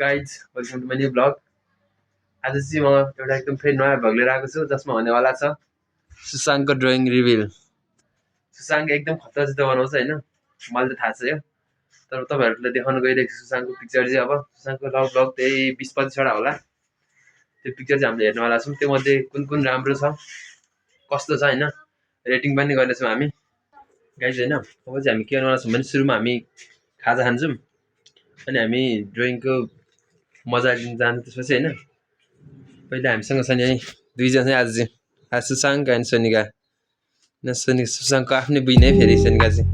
Guys welcome to my new blog. आज चाहिँ म एउटा एकदम फेरि नयाँ भ्लग लिएर आएको छु जसमा हुनेवाला छ सुशाङ्कको ड्रइङ रिभिल। सुशाङ्क एकदम खतरा चित्र बनाउँछ होइन, मलाई त थाहा छ यो, तर तपाईँहरूलाई देखाउन गइरहेको छु सुशाङ्कको पिक्चर चाहिँ। अब सुशाङ्कको लगभग त्यही 20-25वटा होला त्यो पिक्चर चाहिँ हामीले हेर्नेवाला छौँ। त्यो मध्ये कुन कुन राम्रो छ कस्तो छ होइन रेटिङ पनि गर्नेछौँ हामी गाइज होइन। अब चाहिँ हामी के गर्नेवाला छौँ भने सुरुमा हामी खाजा खान्छौँ अनि हामी ड्रइङको मजा लिन जानु त्यसपछि होइन। पहिला हामीसँग छ नि है दुईजना आज चाहिँ, आज सुशाङ्क एन्ड सोनिका। सुशाङ्कको आफ्नै बुझ्ने है फेरि सोनिका चाहिँ।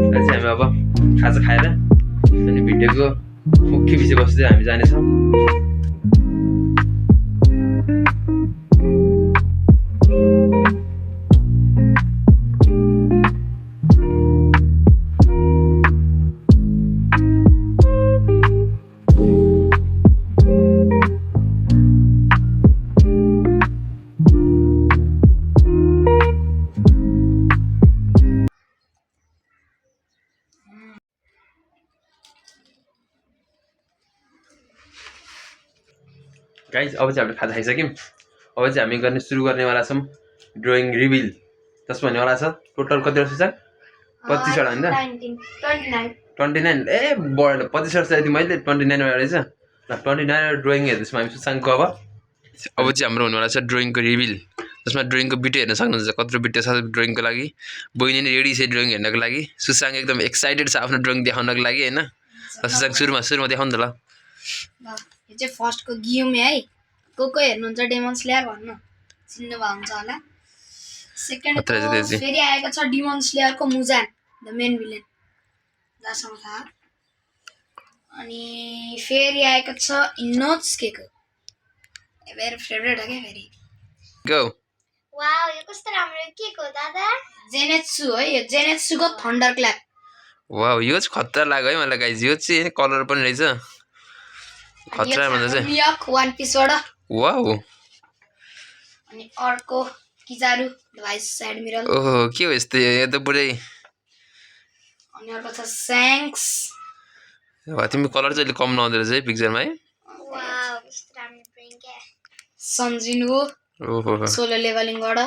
आज चाहिँ हामी अब खाजा खाएर अनि भिडियोको मुख्य विषयवस्तु चाहिँ हामी जानेछौँ। गाइज अब चाहिँ हामीले खाजा खाइसक्यौँ। अब चाहिँ हामी गर्ने सुरु गर्नेवाला छौँ ड्रइङ रिभिल जसमा हुनेवाला छ टोटल कतिवटा सुशाङ्क 25वटा होइन 29 ए बढेर 25वटा यदि मैले 29वटा रहेछ ल 29वटा ड्रइङ हेर्दैछौँ हामी सुशाङ्कको। अब चाहिँ हाम्रो हुनेवाला छ ड्रइङको रिभिल जसमा ड्रइङको भिडियो हेर्न सक्नुहुन्छ कत्रो भिडियो छ ड्रइङको लागि। बहिनी नै रेडी छ ड्रइङ हेर्नको लागि। सुशाङ्क एकदम एक्साइटेड छ आफ्नो ड्रइङ देखाउनको लागि होइन। सुशाङ्क सुरुमा देखाउनु त ल। यो चाहिँ फर्स्टको गियुम है, को हेर्नुहुन्छ डेमन स्लेयर भन्नु चिन्नु भएको हुन्छ होला। सेकेन्डको फेरि आएको छ डिमन स्लेयरको मुजान द मेन भिलेन जसमा थाहा। अनि फेरि आएको छ इनोस्केको मेरो फेभरेट हो क्या फेरि। गो वाउ यो कस्तो राम्रो के को दादा जेनेत्सु है, यो जेनेत्सुको थन्डर क्ल्याप। वाउ यो चाहिँ खतरा लाग्यो है मलाई गाइज। यो चाहिँ कलर पनि रहेछ खतरा भन्दा चाहिँ मियाक वान पिसबाट। वाउ अनि अर्को किजारु भाइस एडमिरल। ओहो के हो यस्तो यो त पुरै। अनि अर्को छ स्याङ्क्स। तिमी कलर चाहिँ अलिक कम नआउँदो रहेछ है पिक्चरमा है। वाउ कस्तो राम्रो ड्रइङ क्या। सन्जिनको ओहो सोलो लेभलिङबाट।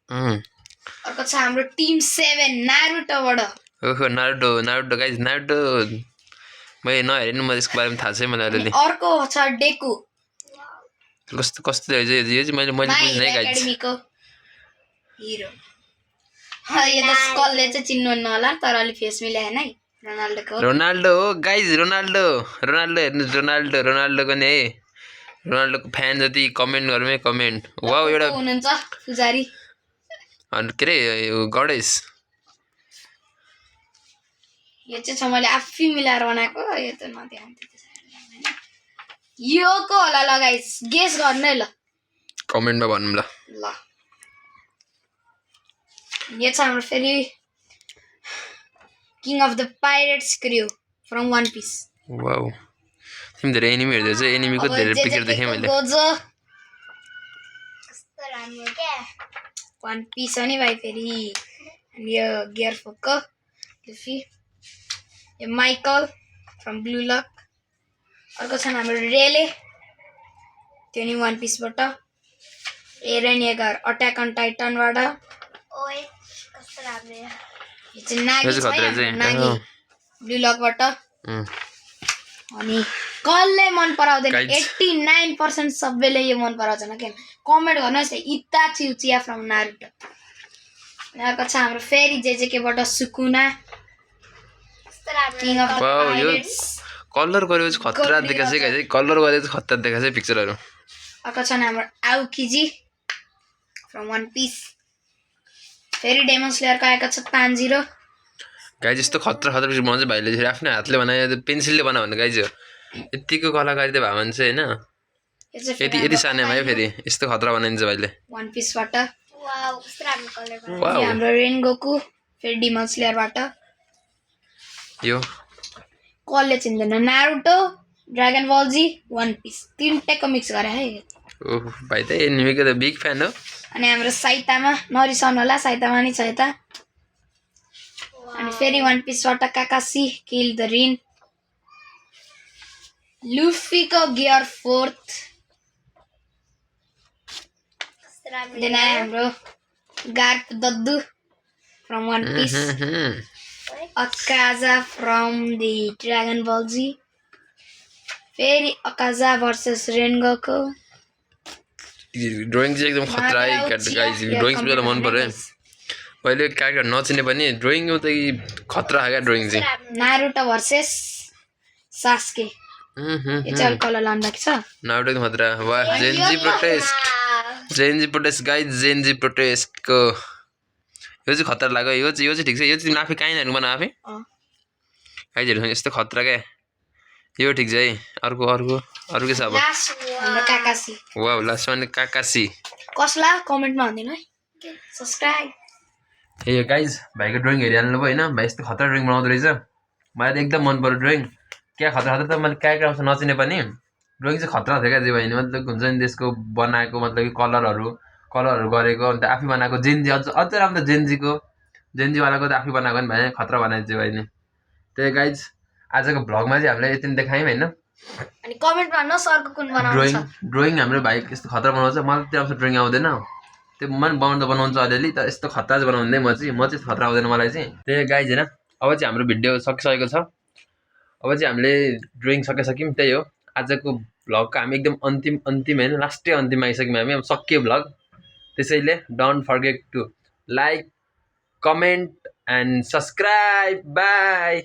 अर्को छ हाम्रो टिम 7 नारुटोबाट। ओहो नारुटो गाइज नारुटो मैले नहेरेँ नि, म यसको बारेमा थाहा छैन मलाई अलिअलि। अर्को छ डेकु कस्तो रहेछ यो चाहिँ मैले बुझ्ने है गाइज। एकाडेमीको हिरो यो त स्कलले चाहिँ चिन्नुहुन्न होला तर अलि फेस मिलाएन है रोनाल्डोको। रोनाल्डो हो गाइज रोनाल्डो हेर्नुहोस् रोनाल्डोको नि है। रोनाल्डोको फ्यान जति कमेन्ट गरौँ है कमेन्ट। वाउ एउटा हुनुहुन्छ पुजारी के अरे गणेश। यो चाहिँ छ मैले आफै मिलाएर बनाएको। यो त नदेखाउँथे यो को होला ल गाइस गेस गर्नु है ल कमेन्टमा भन्नु ल। यो छ हाम्रो फेरि king of the pirates crew from One Piece. Wow तिमी धेरै एनिमी हेर्दैछ, एनिमीको धेरै पिक्चर देखेँ मैले। कस्तो राम्रो क्या वान पिस हो नि भाइ फेरि। अनि यो गियर फोकको लुफी, यो माइकल फ्रम ब्लू लक। अर्को छ हाम्रो रेले त्यो नि वान पिसबाट। एरेन येगर अट्याक अन टाइटनबाट। ओए कस्तो राम्रो यो चाहिँ नागी ब्लू लकबाट। अनि कसले मन पराउँदैन 89% सबैले यो मन पराउँछन् के कमेन्ट गर्नुहोस् इताची उचिया फ्रम नारुटो। अर्को छ हाम्रो फेरि जेजेकेबाट Sukuna king of the pirates. Colour गरेको चाहिँ खतरा देखाएको छ गाइस, कलर गरेको चाहिँ खतरा देखाएको छ पिक्चरहरू। अर्को छ हाम्रो आउकिजी फ्रम वान पिस। फेरि डेमन स्लेयरको आएको छ तान्जिरो। गाइज यस्तो खतरा पिक्चर बनाउँछ भाइले फेरि आफ्नै हातले बनायो पेन्सिलले बनायो भने गाइज यतिको कलाकारी त भयो भने चाहिँ होइन यति सानोमा है फेरि यस्तो खतरा बनाइन्छ भाइले वान पिसबाट। वाउ कस्तो राम्रो कलर वाउ हाम्रो रेनगोकु फेरि डिमन स्लेयरबाट। यो कसले चिन्दैन नारुटो ड्रागन बल जी वान पिस तीनटैको मिक्स गरे है। ओह भाइ त एनिमीको त बिग फ्यान हो। अनि हाम्रो साइतामा नरिसाउनु होला साइतामा नि छ यता। अनि फेरि वान पिसबाट काकासी किल द रिन। लुफीको गियर 4th कस्तो राम्रो देन आयो हाम्रो गार्प दद्दु from one piece Akaza from the dragon ball Z फेरि अकाजा भर्सेस रेनगोको ड्रइङ चाहिँ एकदम खतरा है गाइज ड्रइङ चाहिँ मलाई मन पर्यो पहिले क्यारेक्टर नचिने पनि ड्रइङ त खतरा क्या ड्रइङ चाहिँ नारुटो भर्सेस सास्के यो चाहिँ कलर लाउनु बाँकी छ नारुटो एकदम खतरा वाह जेन्जी प्रोटेस्ट गाइज जेन्जी प्रोटेस्टको यो चाहिँ खतरा लाग्यो यो चाहिँ ठिक छ यो चाहिँ आफै काहीँ हेर्नु आफै गाइजहरू यस्तो खतरा क्या यो ठिक छ है अर्को के छ अब हाम्रो काकासी वाह लास्टमा नि काकासी कसलाई कमेन्टमा भनिदिनु है सब्स्क्राइब ए गाइज भाइको ड्रइङ हेरिहाल्नु भयो होइन भाइ यस्तो खतरा ड्रइङ बनाउँदो रहेछ मलाई त एकदम मन पर्यो ड्रइङ क्या खतरा त मैले क्यारेक्टर आउँछ नचिने पनि ड्रइङ चाहिँ खतरा थियो क्या जे भयो नि मतलब हुन्छ नि त्यसको बनाएको मतलब कि कलरहरू गरेको अन्त आफै बनाएको जेन्जी अझ राम्रो जेन्जीवालाको त आफै बनाएको नि भाइ खतरा बनाएको जे भयो नि त्यही गाइज आजको भ्लगमा चाहिँ हामीले यति देखायौँ होइन अनि कमेन्टमा भन्नु सरको कुन बनाउनु छ ड्रइङ हाम्रो भाइ यस्तो खतरा बनाउँछ मलाई त्यो आउँछ ड्रइङ आउँदैन त्यो मन बनाउँछ अलिअलि तर यस्तो खतरा चाहिँ बनाउँदै म चाहिँ खतरा आउँदैन मलाई चाहिँ त्यही गाइज होइन अब चाहिँ हाम्रो भिडियो सकिसकेको छ अब चाहिँ हामीले ड्रइङ सकिसक्यौँ त्यही हो आजको भ्लगको हामी एकदम अन्तिम होइन लास्टै अन्तिममा आइसक्यौँ हामी अब सकियो भ्लग त्यसैले don't forget to like comment and subscribe by